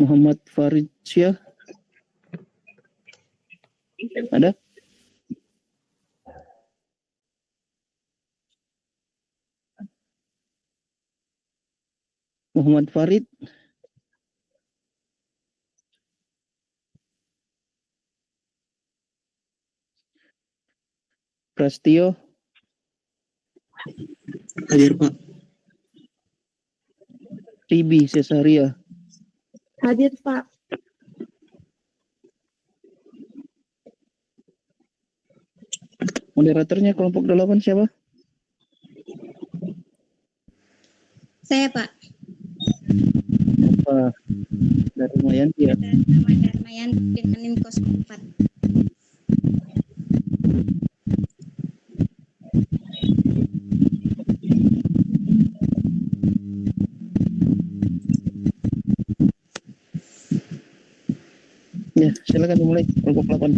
Muhammad Farid Syah. Ada? Muhammad Farid. Prastio. Hadir, Pak. Ribi Cesaria. Hadir, Pak. Moderatornya kelompok 8 siapa? Saya, Pak. Apa? Dari Mayanti ya? Nama Darmayanti dengan NIM 04. Ya, silakan dimulai kelompok 8.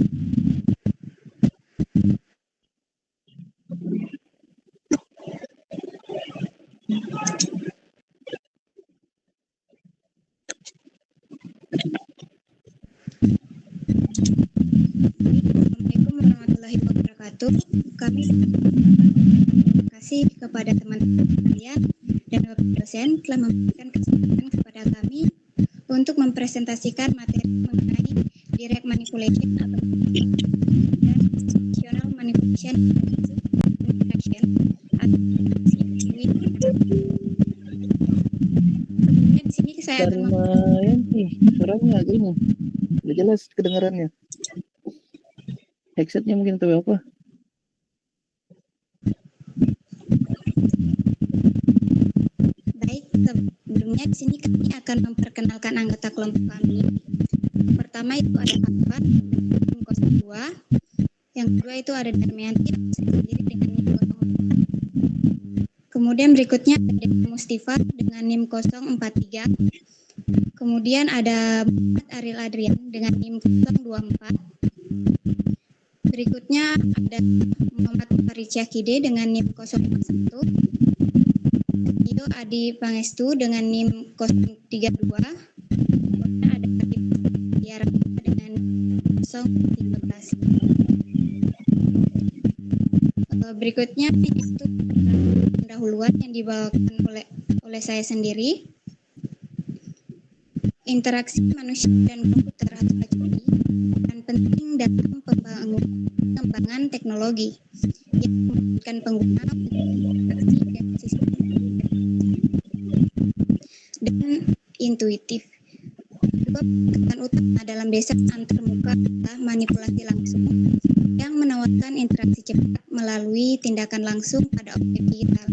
Assalamualaikum warahmatullahi wabarakatuh. Kami terima kasih kepada teman-teman sekalian dan Bapak dosen telah memberikan kesempatan kepada kami untuk mempresentasikan materi mengenai direct manipulation atau dan functional manipulation interaction atau kemudian di sini saya Dari akan Mayanti, suaranya agak ini. Udah jelas kedengarannya. Headsetnya mungkin tahu apa? Baik, sebelumnya di sini kami akan memperkenalkan anggota kelompok kami. Pertama itu ada Afan dengan NIM 02. Yang kedua itu ada Darmayanti sendiri dengan NIM 04. Kemudian berikutnya ada Mustifar dengan NIM 043. Kemudian ada Muhammad Aril Adrian dengan NIM 024. Berikutnya ada Muhammad Farid Syakide dengan NIM 041. Itu Adi Pangestu dengan NIM 032. Kemudian ada Tiara dengan 013. Berikutnya itu pendahuluan yang dibawakan oleh saya sendiri. Interaksi manusia dan komputer atau HCI peran penting dalam pengembangan teknologi yang memungkinkan pengguna berinteraksi dengan sistem dan intuitif. Dua pendekatan utama dalam desain antarmuka adalah manipulasi langsung yang menawarkan interaksi cepat melalui tindakan langsung pada objek digital.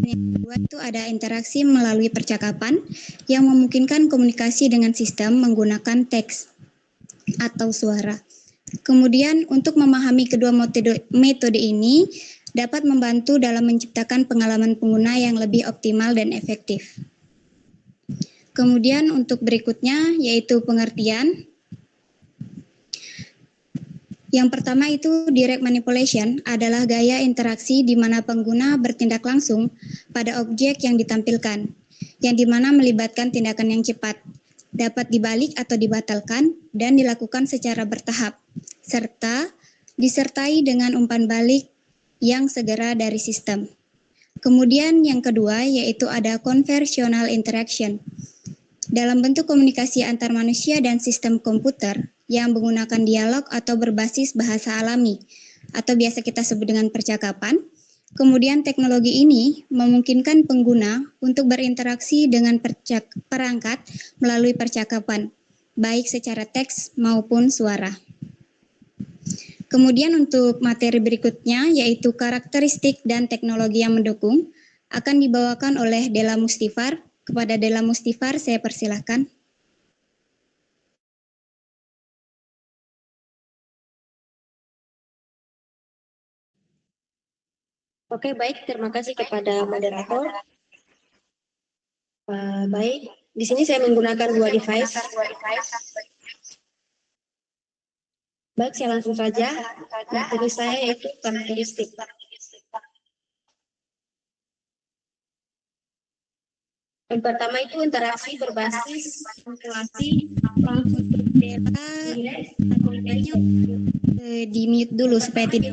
Yang kedua itu ada interaksi melalui percakapan yang memungkinkan komunikasi dengan sistem menggunakan teks atau suara. Kemudian untuk memahami kedua metode ini dapat membantu dalam menciptakan pengalaman pengguna yang lebih optimal dan efektif. Kemudian untuk berikutnya yaitu pengertian. Yang pertama itu direct manipulation adalah gaya interaksi di mana pengguna bertindak langsung pada objek yang ditampilkan, yang di mana melibatkan tindakan yang cepat, dapat dibalik atau dibatalkan, dan dilakukan secara bertahap, serta disertai dengan umpan balik yang segera dari sistem. Kemudian yang kedua yaitu ada conversational interaction. Dalam bentuk komunikasi antar manusia dan sistem komputer yang menggunakan dialog atau berbasis bahasa alami atau biasa kita sebut dengan percakapan. Kemudian teknologi ini memungkinkan pengguna untuk berinteraksi dengan perangkat melalui percakapan, baik secara teks maupun suara. Kemudian untuk materi berikutnya yaitu karakteristik dan teknologi yang mendukung akan dibawakan oleh Della Mustifar. Kepada Della Mustifar saya persilahkan. Oke, baik. Terima kasih kepada moderator. Baik, di sini saya menggunakan dua device. Baik, saya langsung saja. Materi saya yaitu karakteristik. Yang pertama itu interaksi berbasis simulasi langsung nilai atau nilainya Di mute dulu supaya tidak.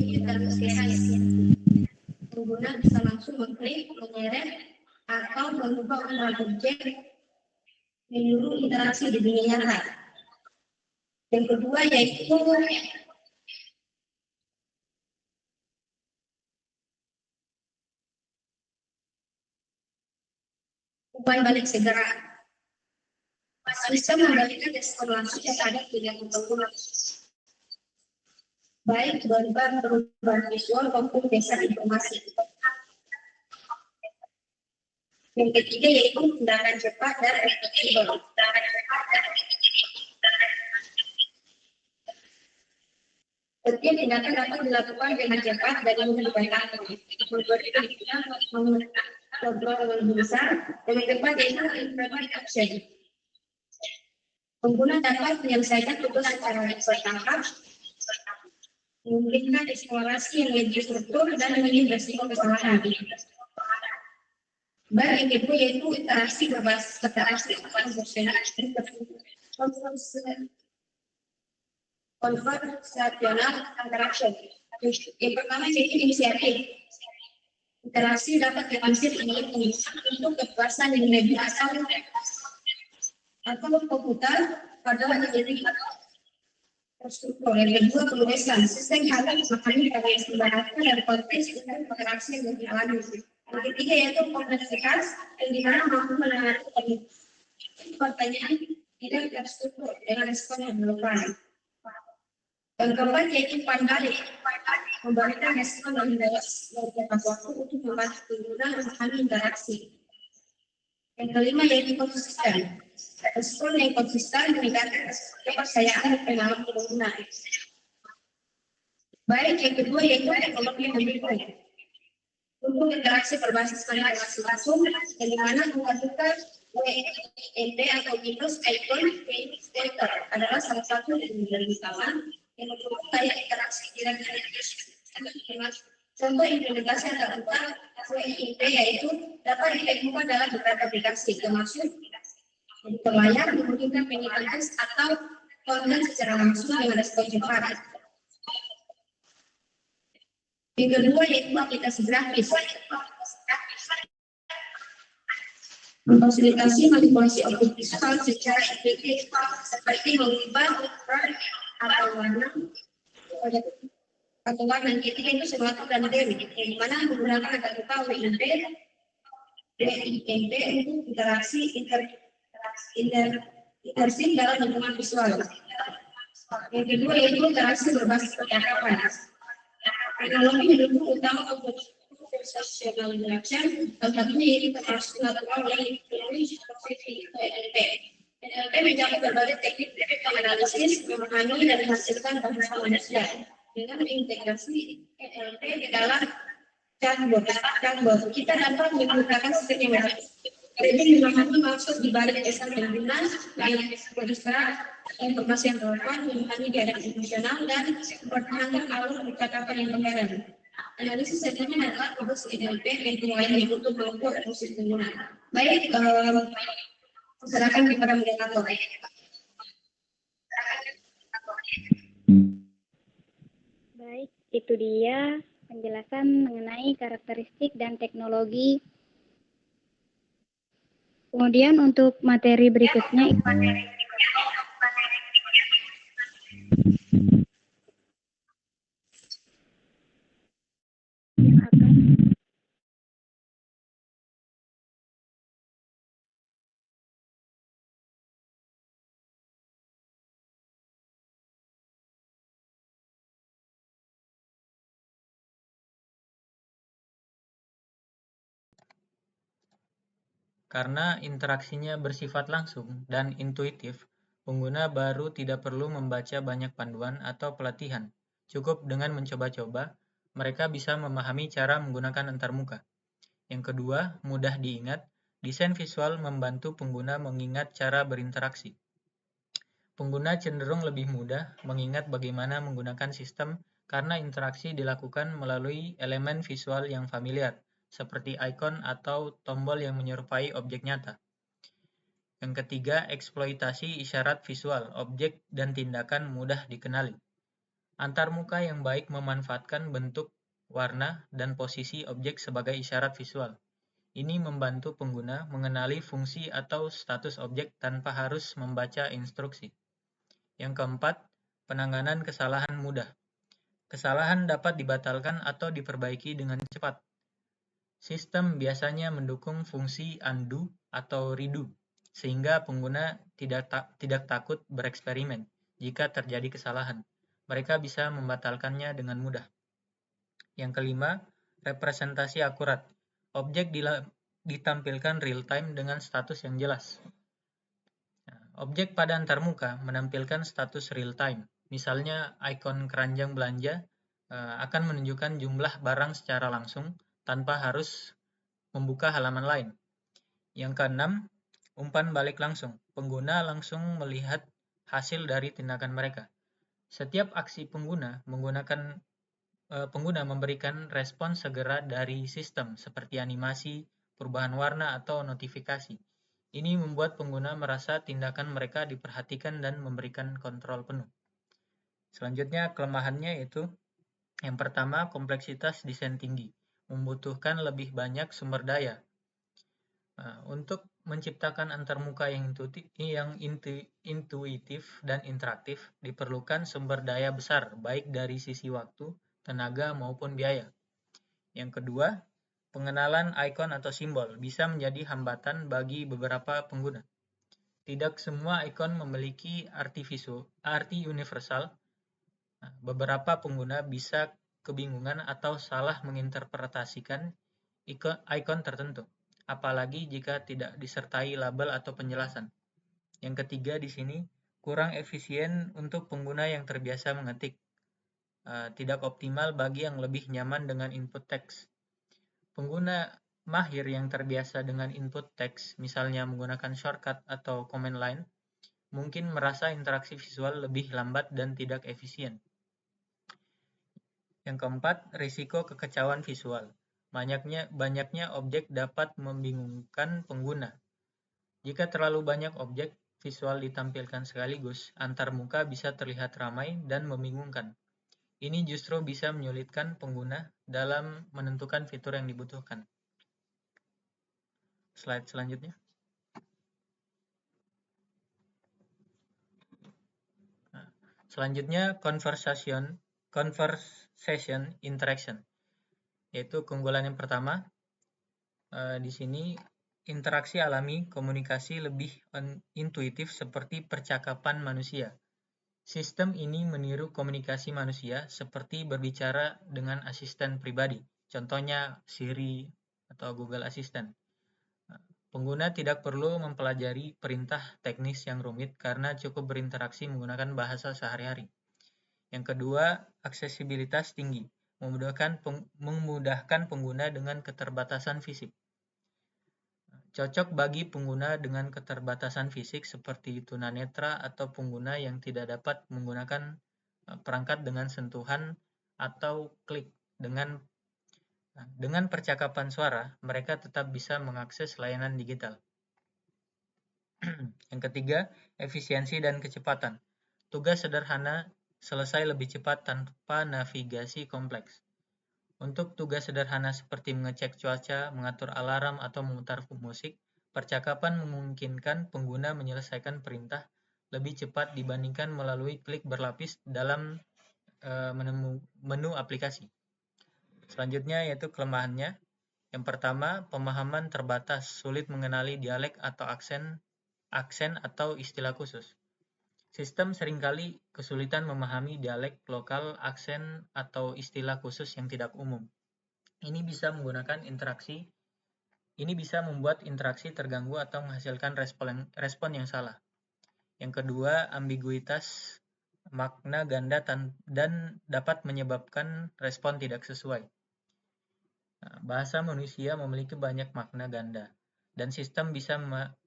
pengguna bisa langsung mengklik, menyeret, atau mengubah objek menyeluruh interaksi di dunia nyata. Yang kedua yaitu umpan balik segera. Sistem membalikan respon langsung terhadap pilihan pengguna, baik berupa perubahan visual maupun dasar informasi. Yang ketiga yaitu tindakan cepat dan fleksibel. Setiap tindakan dapat dilakukan dengan cepat dan mudah dibayangkan. Kontrol lebih besar dengan cepat yaitu rapid action. Pengguna dapat menyelesaikan tugas secara bertahap, memungkinkan eksplorasi yang lebih struktur dan minim resiko kesalahan. Dan yang kedua yaitu interaksi berbasis konversasional interaction. Yang pertama yaitu inisiatif. Interaksi dapat dilansir untuk kepuasan yang lebih asal atau komputer pada menjadi terstruktur. Yang kedua penulisan sistem halal makanya pada istilah dan konteks dengan interaksi yang lebih alami. Yang ketiga yaitu kompleksitas yang dimana mampu menangani pertanyaan tidak terstruktur dengan respon yang relevan. Yang keempat yaitu pandai memberikan respon yang dapat waktu untuk membantu pengguna memahami interaksi. Yang kelima yaitu konsisten. Respon yang konsisten meningkatkan kepercayaan pengalaman pengguna. Baik yang kedua yaitu teknologi yang mendukung. Untuk interaksi berbasis komunikasi langsung, yang dimana menghasilkan WMD atau Windows Icon Page Filter adalah salah satu dari utama yang mendukung gaya interaksi direct. Contoh implementasi yang terbuka WMD yaitu dapat ditemukan dalam beberapa aplikasi, termasuk layar memungkinkan penyimpanan atau konten secara langsung dengan respon cepat. Yang kedua yaitu aplikasi grafis. Memfasilitasi manipulasi objek visual secara efektif seperti mengubah atau warna yang ketiga itu simulator dan demo yang mana menggunakan agak lupa WIMP untuk interaksi intersing dalam lingkungan visual. Yang kedua yaitu interaksi berbasis percakapan. Teknologi mendukung utama conversational interaction, salah satunya yaitu interaksi natural yang seperti NLP. NLP mencakup berbagai teknik analisis, memahami dan menghasilkan bahasa manusia dengan mengintegrasi NLP di dalam chatbot. Kita dapat menggunakan sistem yang jadi memahami maksud di balik pesan pengguna, yang berusaha informasi yang relevan, memahami gaya emosional dan mempertahankan alur percakapan yang koheren. Analisis sebenarnya adalah proses NLP yang dimulai untuk mengukur emosi pengguna. Baik, serahkan kepada moderator. Baik, itu dia penjelasan mengenai karakteristik dan teknologi. Kemudian untuk materi berikutnya yang akan Karena interaksinya bersifat langsung dan intuitif, pengguna baru tidak perlu membaca banyak panduan atau pelatihan. Cukup dengan mencoba-coba, mereka bisa memahami cara menggunakan antarmuka. Yang kedua, mudah diingat. Desain visual membantu pengguna mengingat cara berinteraksi. Pengguna cenderung lebih mudah mengingat bagaimana menggunakan sistem karena interaksi dilakukan melalui elemen visual yang familiar, seperti ikon atau tombol yang menyerupai objek nyata. Yang ketiga, eksploitasi isyarat visual, objek dan tindakan mudah dikenali. Antarmuka yang baik memanfaatkan bentuk, warna, dan posisi objek sebagai isyarat visual. Ini membantu pengguna mengenali fungsi atau status objek tanpa harus membaca instruksi. Yang keempat, penanganan kesalahan mudah. Kesalahan dapat dibatalkan atau diperbaiki dengan cepat. Sistem biasanya mendukung fungsi undo atau redo, sehingga pengguna tidak takut bereksperimen jika terjadi kesalahan. Mereka bisa membatalkannya dengan mudah. Yang kelima, representasi akurat. Objek ditampilkan real-time dengan status yang jelas. Objek pada antarmuka menampilkan status real-time. Misalnya, ikon keranjang belanja akan menunjukkan jumlah barang secara langsung tanpa harus membuka halaman lain. Yang keenam, umpan balik langsung. Pengguna langsung melihat hasil dari tindakan mereka. Setiap aksi pengguna memberikan respon segera dari sistem seperti animasi, perubahan warna, atau notifikasi. Ini membuat pengguna merasa tindakan mereka diperhatikan dan memberikan kontrol penuh. Selanjutnya, kelemahannya yaitu yang pertama, kompleksitas desain tinggi, membutuhkan lebih banyak sumber daya. Untuk menciptakan antarmuka yang intuitif dan interaktif, diperlukan sumber daya besar, baik dari sisi waktu, tenaga, maupun biaya. Yang kedua, pengenalan ikon atau simbol bisa menjadi hambatan bagi beberapa pengguna. Tidak semua ikon memiliki arti universal. Beberapa pengguna bisa kebingungan atau salah menginterpretasikan ikon tertentu, apalagi jika tidak disertai label atau penjelasan. Yang ketiga di sini, kurang efisien untuk pengguna yang terbiasa mengetik. Tidak optimal bagi yang lebih nyaman dengan input teks. Pengguna mahir yang terbiasa dengan input teks, misalnya menggunakan shortcut atau command line, mungkin merasa interaksi visual lebih lambat dan tidak efisien. Yang keempat, risiko kekacauan visual. Banyaknya objek dapat membingungkan pengguna. Jika terlalu banyak objek visual ditampilkan sekaligus, antarmuka bisa terlihat ramai dan membingungkan. Ini justru bisa menyulitkan pengguna dalam menentukan fitur yang dibutuhkan. Slide selanjutnya. Selanjutnya, conversation interaction, yaitu keunggulan yang pertama. Di sini interaksi alami, komunikasi lebih intuitif seperti percakapan manusia. Sistem ini meniru komunikasi manusia seperti berbicara dengan asisten pribadi, contohnya Siri atau Google Assistant. Pengguna tidak perlu mempelajari perintah teknis yang rumit karena cukup berinteraksi menggunakan bahasa sehari-hari. Yang kedua, aksesibilitas tinggi, memudahkan pengguna dengan keterbatasan fisik. Cocok bagi pengguna dengan keterbatasan fisik seperti tunanetra atau pengguna yang tidak dapat menggunakan perangkat dengan sentuhan atau klik. Dengan percakapan suara, mereka tetap bisa mengakses layanan digital. Yang ketiga, efisiensi dan kecepatan. Tugas sederhana selesai lebih cepat tanpa navigasi kompleks. Untuk tugas sederhana seperti mengecek cuaca, mengatur alarm, atau memutar musik, percakapan memungkinkan pengguna menyelesaikan perintah lebih cepat dibandingkan melalui klik berlapis dalam menu aplikasi. Selanjutnya yaitu kelemahannya. Yang pertama, pemahaman terbatas, sulit mengenali dialek atau aksen atau istilah khusus. Sistem seringkali kesulitan memahami dialek lokal, aksen, atau istilah khusus yang tidak umum. Ini bisa membuat interaksi terganggu atau menghasilkan respon yang salah. Yang kedua, ambiguitas makna ganda dan dapat menyebabkan respon tidak sesuai. Bahasa manusia memiliki banyak makna ganda, dan sistem bisa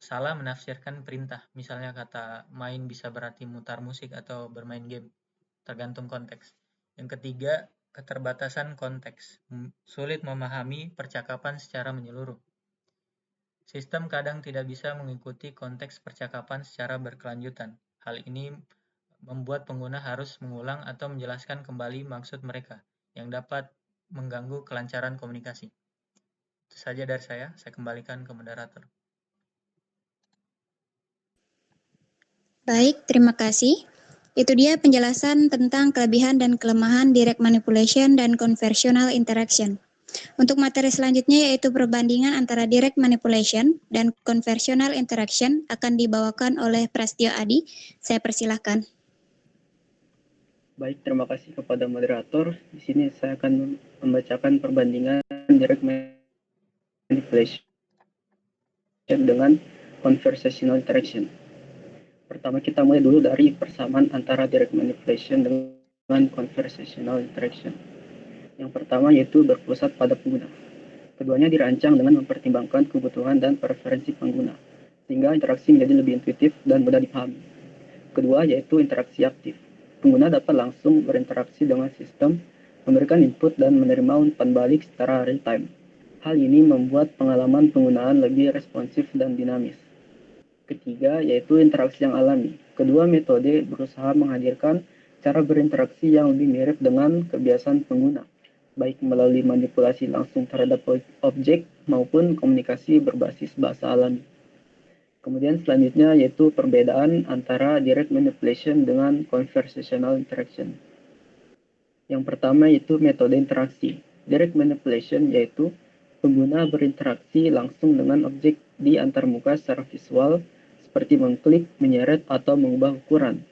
salah menafsirkan perintah. Misalnya kata main bisa berarti mutar musik atau bermain game, tergantung konteks. Yang ketiga, keterbatasan konteks, sulit memahami percakapan secara menyeluruh. Sistem kadang tidak bisa mengikuti konteks percakapan secara berkelanjutan. Hal ini membuat pengguna harus mengulang atau menjelaskan kembali maksud mereka, yang dapat mengganggu kelancaran komunikasi. Itu saja dari saya kembalikan ke moderator. Baik, terima kasih. Itu dia penjelasan tentang kelebihan dan kelemahan direct manipulation dan conversational interaction. Untuk materi selanjutnya yaitu perbandingan antara direct manipulation dan conversational interaction akan dibawakan oleh Prastio Adi. Saya persilahkan. Baik, terima kasih kepada moderator. Di sini saya akan membacakan perbandingan direct manipulation dengan conversational interaction. Pertama kita mulai dulu dari persamaan antara direct manipulation dengan conversational interaction. Yang pertama yaitu berpusat pada pengguna. Keduanya dirancang dengan mempertimbangkan kebutuhan dan preferensi pengguna, sehingga interaksi menjadi lebih intuitif dan mudah dipahami. Kedua yaitu interaksi aktif. Pengguna dapat langsung berinteraksi dengan sistem, memberikan input dan menerima umpan balik secara real time. Hal ini membuat pengalaman penggunaan lebih responsif dan dinamis. Ketiga yaitu interaksi yang alami. Kedua metode berusaha menghadirkan cara berinteraksi yang lebih mirip dengan kebiasaan pengguna, baik melalui manipulasi langsung terhadap objek maupun komunikasi berbasis bahasa alami. Kemudian selanjutnya yaitu perbedaan antara direct manipulation dengan conversational interaction. Yang pertama yaitu metode interaksi. Direct manipulation yaitu pengguna berinteraksi langsung dengan objek di antarmuka secara visual, seperti mengklik, menyeret, atau mengubah ukuran.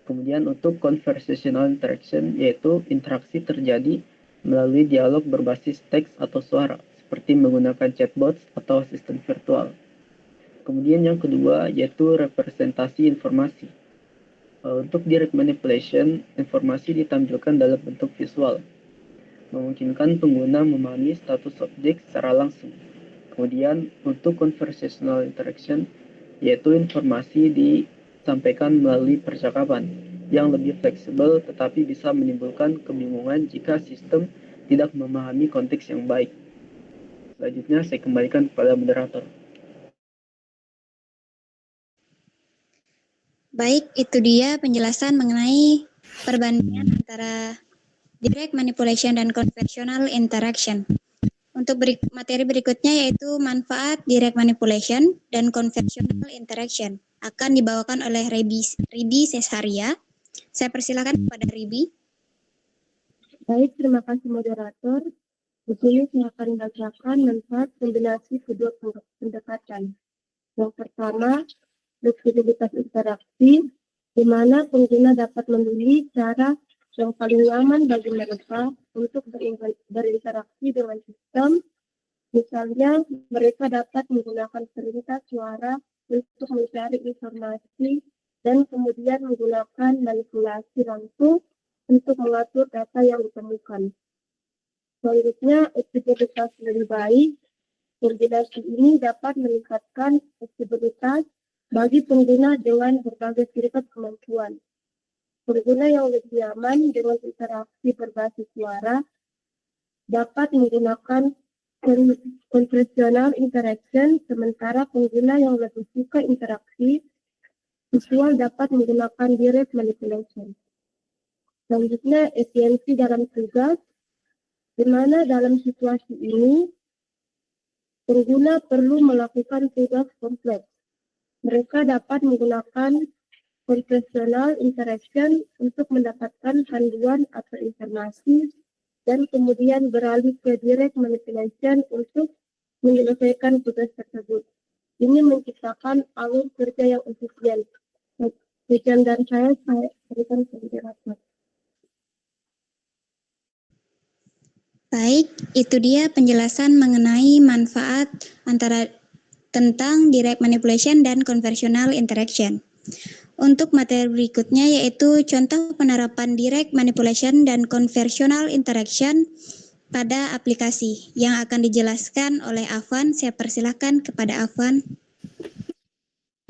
Kemudian untuk conversational interaction yaitu interaksi terjadi melalui dialog berbasis teks atau suara, seperti menggunakan chatbots atau asisten virtual. Kemudian yang kedua yaitu representasi informasi. Untuk direct manipulation, informasi ditampilkan dalam bentuk visual, memungkinkan pengguna memahami status objek secara langsung. Kemudian untuk conversational interaction, yaitu informasi disampaikan melalui percakapan yang lebih fleksibel tetapi bisa menimbulkan kebingungan jika sistem tidak memahami konteks yang baik. Selanjutnya saya kembalikan kepada moderator. Baik, itu dia penjelasan mengenai perbandingan antara direct manipulation dan conversational interaction. Untuk materi berikutnya yaitu manfaat direct manipulation dan conversational interaction akan dibawakan oleh Ribi Cesaria. Saya persilakan kepada Ribi. Baik, terima kasih moderator. Di sini saya akan membacakan manfaat kombinasi kedua pendekatan. Yang pertama, fleksibilitas interaksi, di mana pengguna dapat memilih cara yang paling nyaman bagi mereka untuk berinteraksi dengan sistem. Misalnya, mereka dapat menggunakan perintah suara untuk mencari informasi dan kemudian menggunakan manipulasi langsung untuk mengatur data yang ditemukan. Selanjutnya, fleksibilitas lebih baik. Kombinasi ini dapat meningkatkan fleksibilitas bagi pengguna dengan berbagai tingkat kemampuan. Pengguna yang lebih nyaman dengan interaksi berbasis suara dapat menggunakan conversational interaction, sementara pengguna yang lebih suka interaksi visual dapat menggunakan direct manipulation. Selanjutnya, efisiensi dalam tugas, di mana dalam situasi ini pengguna perlu melakukan tugas kompleks. Mereka dapat menggunakan conversational interaction untuk mendapatkan panduan atau informasi dan kemudian beralih ke direct manipulation untuk menyelesaikan tugas tersebut. Ini menciptakan alur kerja yang efisien. Sekian dari saya berikan penjelasan. Baik, itu dia penjelasan mengenai manfaat tentang direct manipulation dan conversational interaction. Untuk materi berikutnya yaitu contoh penerapan direct manipulation dan conversational interaction pada aplikasi yang akan dijelaskan oleh Afwan. Saya persilahkan kepada Afwan.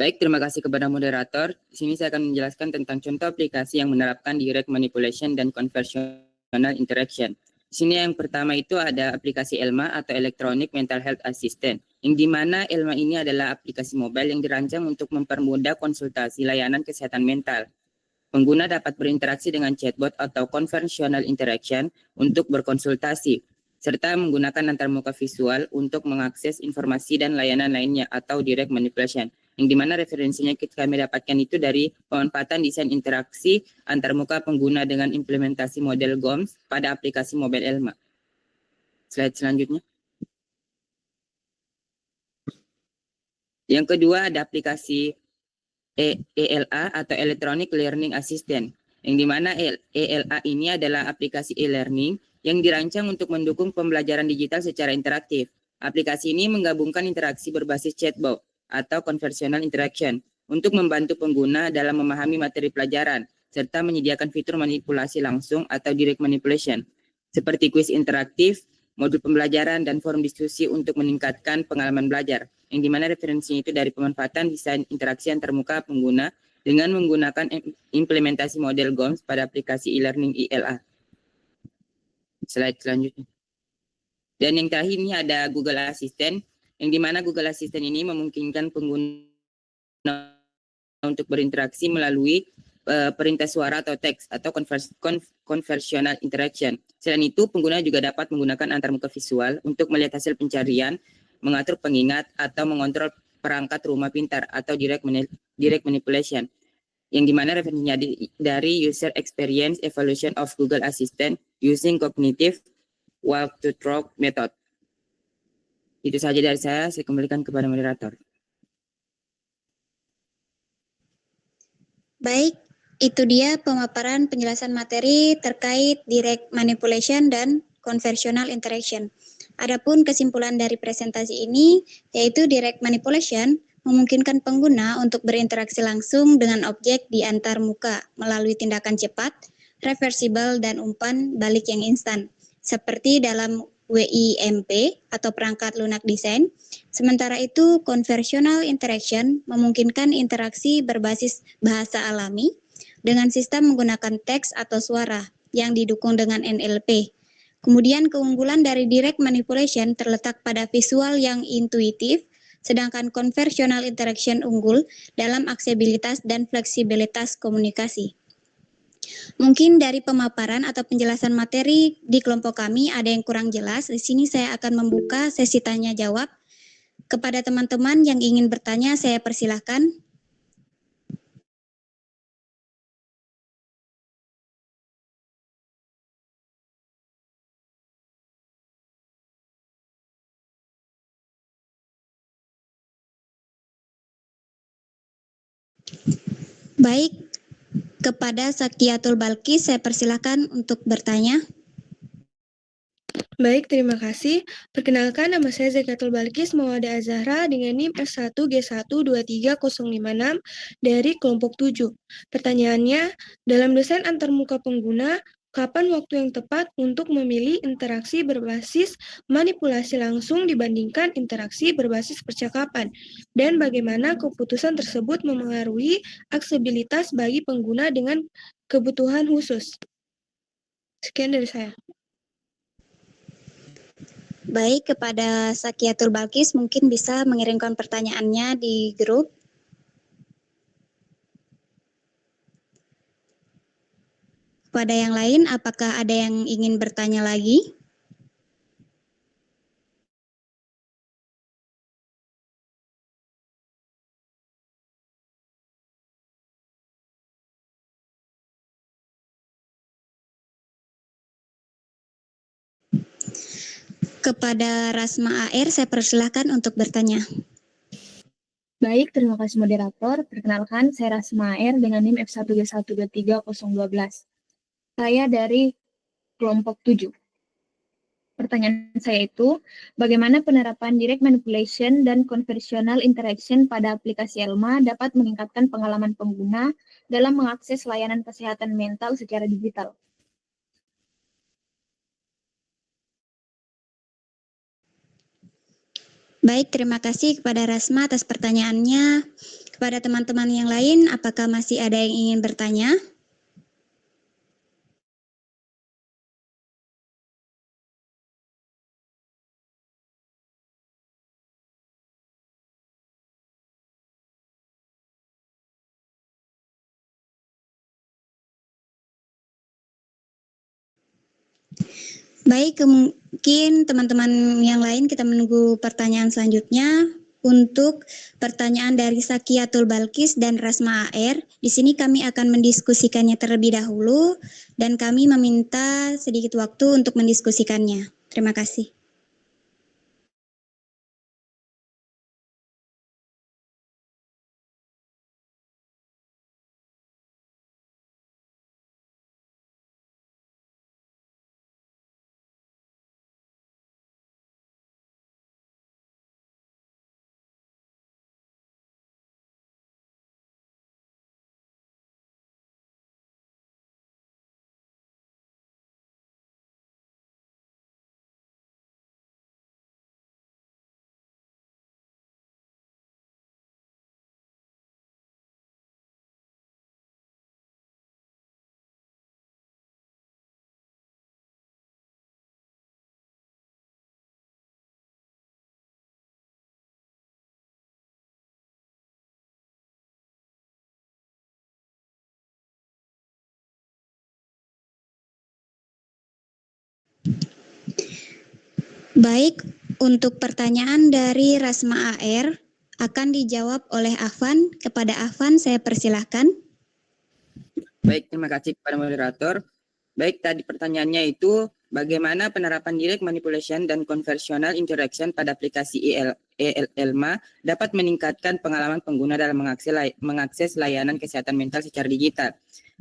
Baik, terima kasih kepada moderator. Di sini saya akan menjelaskan tentang contoh aplikasi yang menerapkan direct manipulation dan conversational interaction. Di sini yang pertama itu ada aplikasi ELMA atau Electronic Mental Health Assistant. yang di mana Elma ini adalah aplikasi mobile yang dirancang untuk mempermudah konsultasi layanan kesehatan mental. Pengguna dapat berinteraksi dengan chatbot atau conversational interaction untuk berkonsultasi, serta menggunakan antarmuka visual untuk mengakses informasi dan layanan lainnya atau direct manipulation. Yang di mana referensinya kami dapatkan itu dari pemanfaatan desain interaksi antarmuka pengguna dengan implementasi model GOMS pada aplikasi mobile Elma. Slide selanjutnya. Yang kedua ada aplikasi ELA atau Electronic Learning Assistant, yang di mana ELA ini adalah aplikasi e-learning yang dirancang untuk mendukung pembelajaran digital secara interaktif. Aplikasi ini menggabungkan interaksi berbasis chatbot atau conversational interaction untuk membantu pengguna dalam memahami materi pelajaran, serta menyediakan fitur manipulasi langsung atau direct manipulation, seperti kuis interaktif, modul pembelajaran, dan forum diskusi untuk meningkatkan pengalaman belajar, yang dimana referensinya itu dari pemanfaatan desain interaksi antarmuka pengguna dengan menggunakan implementasi model GOMS pada aplikasi e-learning ELA. Slide selanjutnya. Dan yang terakhir ini ada Google Assistant, yang dimana Google Assistant ini memungkinkan pengguna untuk berinteraksi melalui perintah suara atau teks atau conversational interaction. Selain itu, pengguna juga dapat menggunakan antarmuka visual untuk melihat hasil pencarian, mengatur pengingat, atau mengontrol perangkat rumah pintar atau direct manipulation, yang dimana referensinya dari User Experience Evaluation of Google Assistant using Cognitive Walk to Talk Method. Itu saja dari saya kembalikan kepada moderator. Baik, itu dia pemaparan penjelasan materi terkait direct manipulation dan conversational interaction. Adapun kesimpulan dari presentasi ini, yaitu direct manipulation memungkinkan pengguna untuk berinteraksi langsung dengan objek di antar muka melalui tindakan cepat, reversible, dan umpan balik yang instan, seperti dalam WIMP atau perangkat lunak desain. Sementara itu, conversational interaction memungkinkan interaksi berbasis bahasa alami dengan sistem menggunakan teks atau suara yang didukung dengan NLP. Kemudian keunggulan dari direct manipulation terletak pada visual yang intuitif, sedangkan conversational interaction unggul dalam aksesibilitas dan fleksibilitas komunikasi. Mungkin dari pemaparan atau penjelasan materi di kelompok kami ada yang kurang jelas. Di sini saya akan membuka sesi tanya jawab. Kepada teman-teman yang ingin bertanya, saya persilahkan. Baik, kepada Sakiatul Balkis, saya persilahkan untuk bertanya. Baik, terima kasih. Perkenalkan, nama saya Zakatul Balkis Mawada Azahra dengan NIM S1G123056 dari kelompok 7. Pertanyaannya, dalam desain antarmuka pengguna, kapan waktu yang tepat untuk memilih interaksi berbasis manipulasi langsung dibandingkan interaksi berbasis percakapan? Dan bagaimana keputusan tersebut memengaruhi aksesibilitas bagi pengguna dengan kebutuhan khusus? Sekian dari saya. Baik, kepada Sakiatul Balkis mungkin bisa mengirimkan pertanyaannya di grup. Kepada yang lain, apakah ada yang ingin bertanya lagi? Kepada Rasma AR, saya persilahkan untuk bertanya. Baik, terima kasih moderator. Perkenalkan, saya Rasma AR dengan NIM F1G123012. Saya dari kelompok 7. Pertanyaan saya itu, bagaimana penerapan direct manipulation dan conversational interaction pada aplikasi Elma dapat meningkatkan pengalaman pengguna dalam mengakses layanan kesehatan mental secara digital? Baik, terima kasih kepada Rasma atas pertanyaannya. Kepada teman-teman yang lain, apakah masih ada yang ingin bertanya? Baik, mungkin teman-teman yang lain kita menunggu pertanyaan selanjutnya. Untuk pertanyaan dari Sakiatul Balkis dan Rasma AR, di sini kami akan mendiskusikannya terlebih dahulu dan kami meminta sedikit waktu untuk mendiskusikannya. Terima kasih. Baik, untuk pertanyaan dari Rasma AR akan dijawab oleh Afan. Kepada Afan, saya persilahkan. Baik, terima kasih kepada moderator. Baik, tadi pertanyaannya itu bagaimana penerapan direct manipulation dan conversational interaction pada aplikasi ELMA dapat meningkatkan pengalaman pengguna dalam mengakses layanan kesehatan mental secara digital.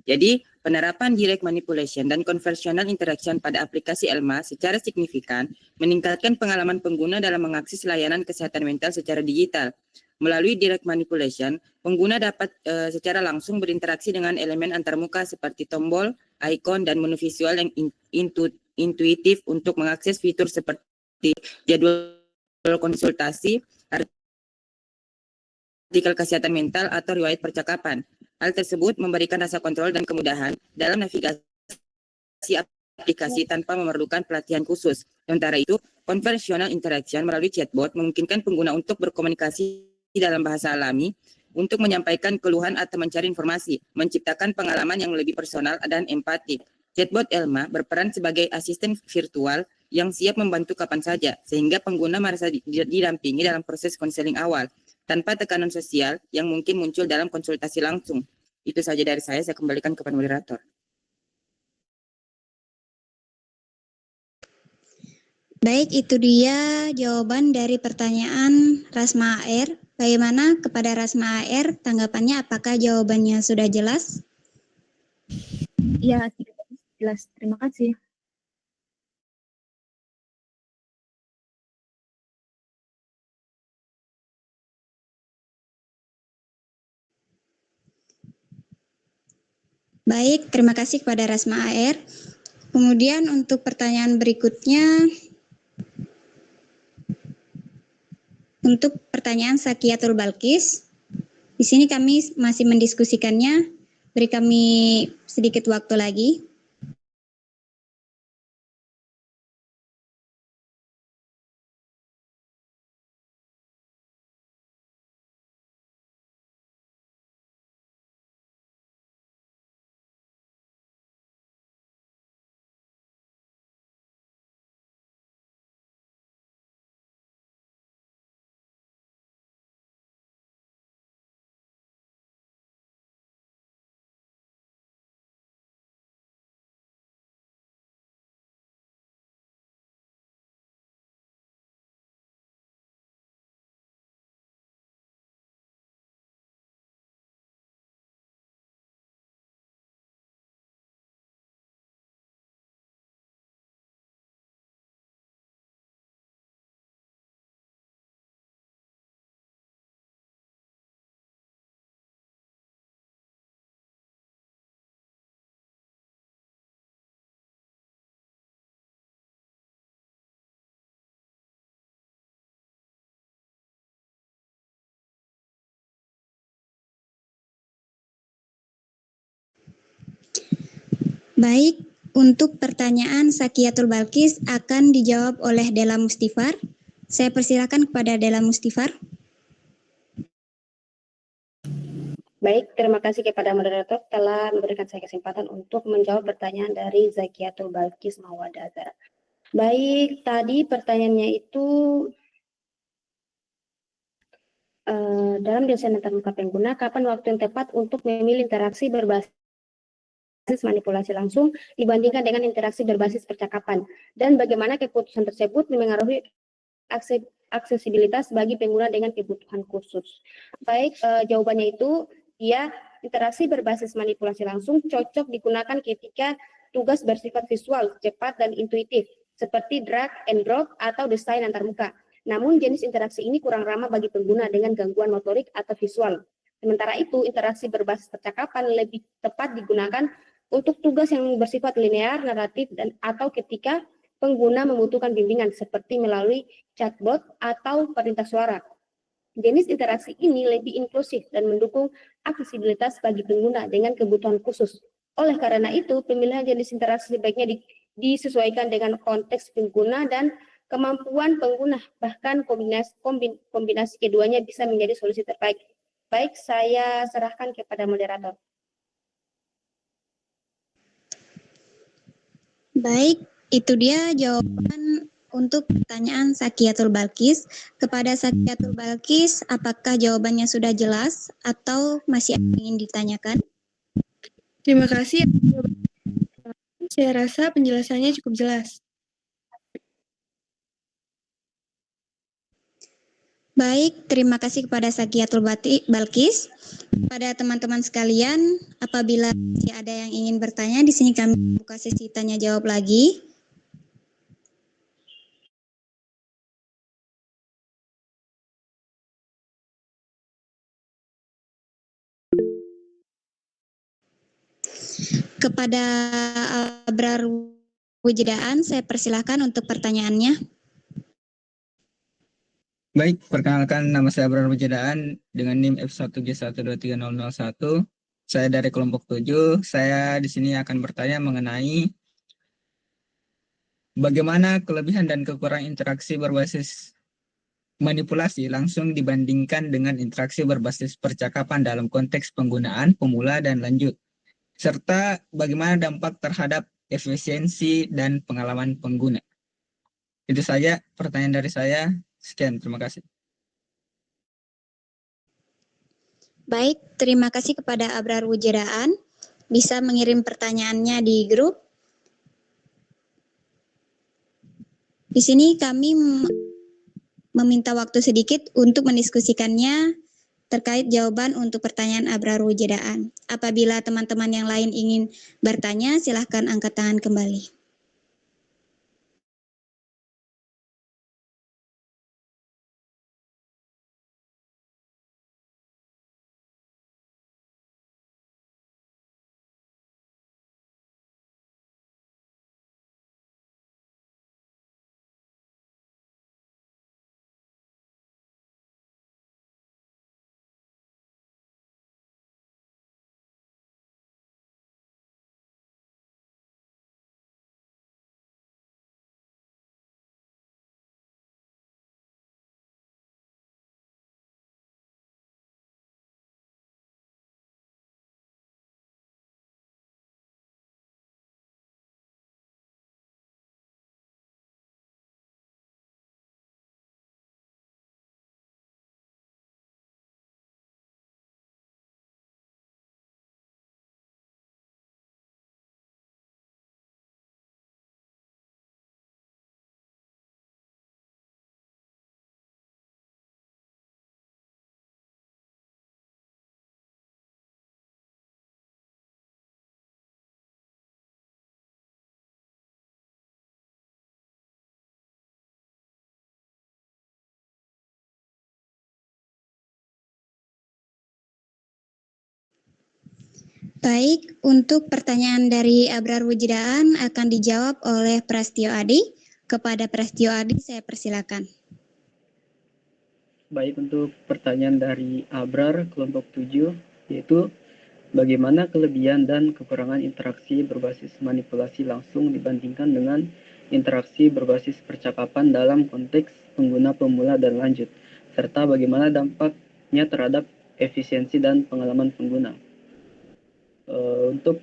Jadi, penerapan direct manipulation dan conversational interaction pada aplikasi ELMA secara signifikan meningkatkan pengalaman pengguna dalam mengakses layanan kesehatan mental secara digital. Melalui direct manipulation, pengguna dapat secara langsung berinteraksi dengan elemen antarmuka seperti tombol, ikon, dan menu visual yang intuitif untuk mengakses fitur seperti jadwal konsultasi, artikel kesehatan mental, atau riwayat percakapan. Hal tersebut memberikan rasa kontrol dan kemudahan dalam navigasi aplikasi tanpa memerlukan pelatihan khusus. Sementara itu, conversational interaction melalui chatbot memungkinkan pengguna untuk berkomunikasi dalam bahasa alami untuk menyampaikan keluhan atau mencari informasi, menciptakan pengalaman yang lebih personal dan empatik. Chatbot ELMA berperan sebagai asisten virtual yang siap membantu kapan saja, sehingga pengguna merasa didampingi dalam proses konseling awal, tanpa tekanan sosial yang mungkin muncul dalam konsultasi langsung. Itu saja dari saya kembalikan kepada moderator. Baik, itu dia jawaban dari pertanyaan Rasma AR. Bagaimana kepada Rasma AR, tanggapannya apakah jawabannya sudah jelas? Ya, jelas. Terima kasih. Baik, terima kasih kepada Rasma AR. Kemudian untuk pertanyaan berikutnya, untuk pertanyaan Sakiatul Balkis, di sini kami masih mendiskusikannya. Beri kami sedikit waktu lagi. Baik, untuk pertanyaan Sakiatul Balkis akan dijawab oleh Dela Mustifar. Saya persilakan kepada Dela Mustifar. Baik, terima kasih kepada moderator telah memberikan saya kesempatan untuk menjawab pertanyaan dari Zakiatul Balkis Mawada Azhar. Baik, tadi pertanyaannya itu dalam desain antarmuka pengguna, kapan waktu yang tepat untuk memilih interaksi berbasis manipulasi langsung dibandingkan dengan interaksi berbasis percakapan, dan bagaimana keputusan tersebut memengaruhi aksesibilitas bagi pengguna dengan kebutuhan khusus. Baik, jawabannya itu ya, interaksi berbasis manipulasi langsung cocok digunakan ketika tugas bersifat visual, cepat, dan intuitif, seperti drag and drop atau desain antarmuka. Namun jenis interaksi ini kurang ramah bagi pengguna dengan gangguan motorik atau visual. Sementara itu, interaksi berbasis percakapan lebih tepat digunakan untuk tugas yang bersifat linear, naratif, dan atau ketika pengguna membutuhkan bimbingan seperti melalui chatbot atau perintah suara. Jenis interaksi ini lebih inklusif dan mendukung aksesibilitas bagi pengguna dengan kebutuhan khusus. Oleh karena itu, pemilihan jenis interaksi sebaiknya disesuaikan dengan konteks pengguna dan kemampuan pengguna. Bahkan kombinasi keduanya bisa menjadi solusi terbaik. Baik, saya serahkan kepada moderator. Baik, itu dia jawaban untuk pertanyaan Sakiatul Balkis. Kepada Sakiatul Balkis, apakah jawabannya sudah jelas atau masih ada yang ingin ditanyakan? Terima kasih. Saya rasa penjelasannya cukup jelas. Baik, terima kasih kepada Sakiatul Balkis. Pada teman-teman sekalian, apabila masih ada yang ingin bertanya, di sini kami buka sesi tanya jawab lagi. Kepada Abrar Wujdaan, saya persilahkan untuk pertanyaannya. Baik, perkenalkan nama saya Abrar Wujdaan dengan NIM F1G1230001. Saya dari kelompok 7. Saya di sini akan bertanya mengenai bagaimana kelebihan dan kekurangan interaksi berbasis manipulasi langsung dibandingkan dengan interaksi berbasis percakapan dalam konteks penggunaan pemula dan lanjut, serta bagaimana dampak terhadap efisiensi dan pengalaman pengguna. Itu saja pertanyaan dari saya. Sekian, terima kasih. Baik, terima kasih kepada Abrar Wujdaan. Bisa mengirim pertanyaannya di grup. Di sini kami meminta waktu sedikit untuk mendiskusikannya terkait jawaban untuk pertanyaan Abrar Wujdaan. Apabila teman-teman yang lain ingin bertanya, silahkan angkat tangan kembali. Baik, untuk pertanyaan dari Abrar Wujdaan akan dijawab oleh Prastio Adi. Kepada Prastio Adi, saya persilakan. Baik, untuk pertanyaan dari Abrar kelompok 7, yaitu bagaimana kelebihan dan kekurangan interaksi berbasis manipulasi langsung dibandingkan dengan interaksi berbasis percakapan dalam konteks pengguna pemula dan lanjut, serta bagaimana dampaknya terhadap efisiensi dan pengalaman pengguna. Untuk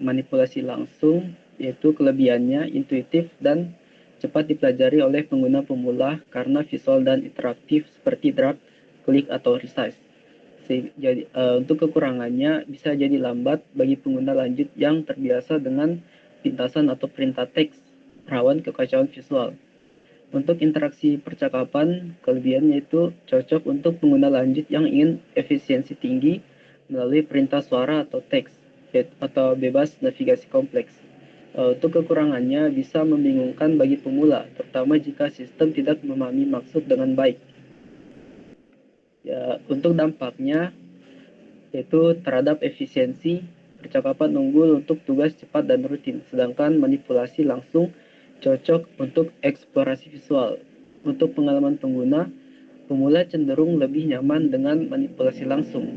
manipulasi langsung, yaitu kelebihannya intuitif dan cepat dipelajari oleh pengguna pemula karena visual dan interaktif seperti drag, klik, atau resize. Jadi, untuk kekurangannya bisa jadi lambat bagi pengguna lanjut yang terbiasa dengan pintasan atau perintah teks, rawan kekacauan visual. Untuk interaksi percakapan, kelebihannya itu cocok untuk pengguna lanjut yang ingin efisiensi tinggi melalui perintah suara atau teks, atau bebas navigasi kompleks. Untuk kekurangannya bisa membingungkan bagi pemula, terutama jika sistem tidak memahami maksud dengan baik. Ya, untuk dampaknya, yaitu terhadap efisiensi, percakapan unggul untuk tugas cepat dan rutin, sedangkan manipulasi langsung cocok untuk eksplorasi visual. Untuk pengalaman pengguna, pemula cenderung lebih nyaman dengan manipulasi langsung.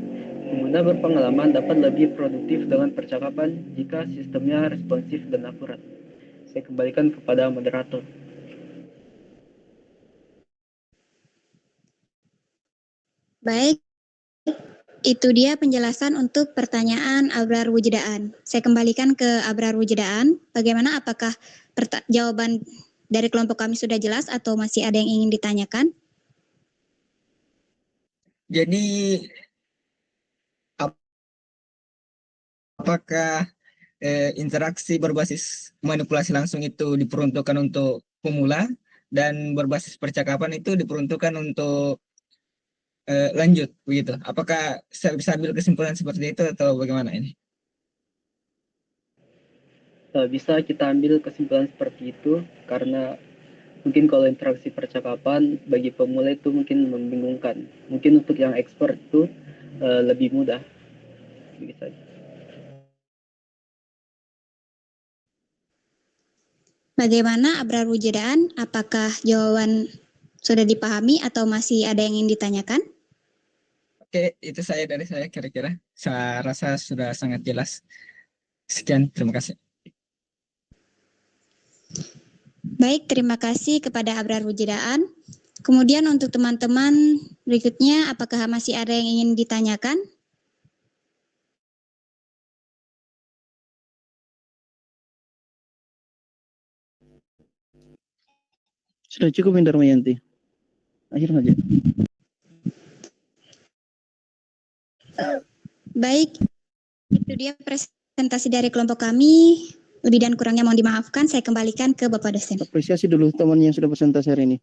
Pengguna berpengalaman dapat lebih produktif dengan percakapan jika sistemnya responsif dan akurat. Saya kembalikan kepada moderator. Baik, itu dia penjelasan untuk pertanyaan Abrar Wujudaan. Saya kembalikan ke Abrar Wujudaan. Bagaimana, apakah jawaban dari kelompok kami sudah jelas atau masih ada yang ingin ditanyakan? Jadi apakah interaksi berbasis manipulasi langsung itu diperuntukkan untuk pemula dan berbasis percakapan itu diperuntukkan untuk lanjut begitu? Apakah saya bisa ambil kesimpulan seperti itu atau bagaimana ini? Bisa kita ambil kesimpulan seperti itu karena mungkin kalau interaksi percakapan bagi pemula itu mungkin membingungkan. Mungkin untuk yang expert itu lebih mudah. Begitu saja. Bagaimana Abrar Wujudaan? Apakah jawaban sudah dipahami atau masih ada yang ingin ditanyakan? Oke, itu dari saya kira-kira. Saya rasa sudah sangat jelas. Sekian, terima kasih. Baik, terima kasih kepada Abrar Wujudaan. Kemudian untuk teman-teman berikutnya, apakah masih ada yang ingin ditanyakan? Sudah cukup, Indra Mayanti. Akhir saja. Baik, itu dia presentasi dari kelompok kami. Lebih dan kurangnya mohon dimaafkan, saya kembalikan ke Bapak dosen. Apresiasi dulu teman yang sudah presentasi hari ini.